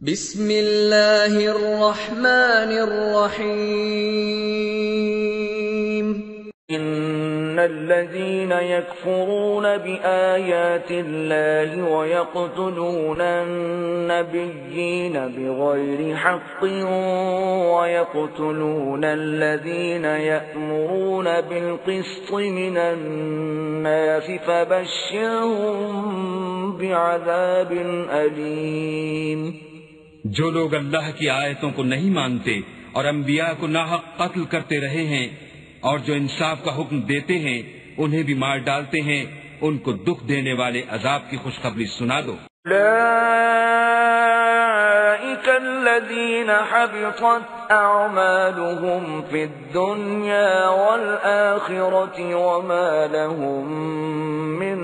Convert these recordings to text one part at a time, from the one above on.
بسم اللہ الرحمن الرحیم ان الذين يكفرون بآيات الله ويقتلون النبيين بغير حق ويقتلون الذين يأمرون بالقسط من الناس فبشرهم بعذاب أليم۔ جو لوگ اللہ کی آیتوں کو نہیں مانتے اور انبیاء کو ناحق قتل کرتے رہے ہیں اور جو انصاف کا حکم دیتے ہیں انہیں بھی مار ڈالتے ہیں، ان کو دکھ دینے والے عذاب کی خوشخبری سنا دو۔ أولئك الذين حبطت أعمالهم في الدنيا والآخرة وما لهم من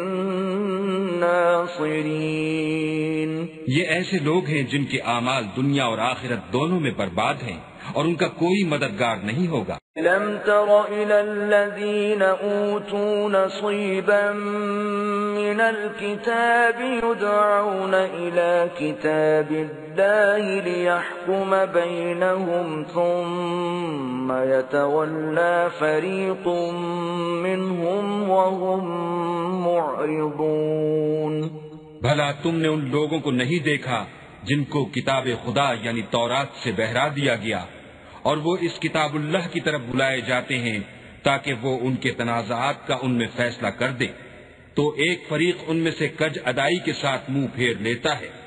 ناصرين۔ یہ ایسے لوگ ہیں جن کے اعمال دنیا اور آخرت دونوں میں برباد ہیں اور ان کا کوئی مددگار نہیں ہوگا۔ لم تر إلى الذين أوتوا نصيبا من الكتاب يدعون إلى كتاب الله ليحكم بينهم ثم يتولى فريق منهم وهم معرضون۔ بھلا تم نے ان لوگوں کو نہیں دیکھا جن کو کتاب خدا یعنی تورات سے بہرا دیا گیا اور وہ اس کتاب اللہ کی طرف بلائے جاتے ہیں تاکہ وہ ان کے تنازعات کا ان میں فیصلہ کر دے، تو ایک فریق ان میں سے کج ادائی کے ساتھ منہ پھیر لیتا ہے۔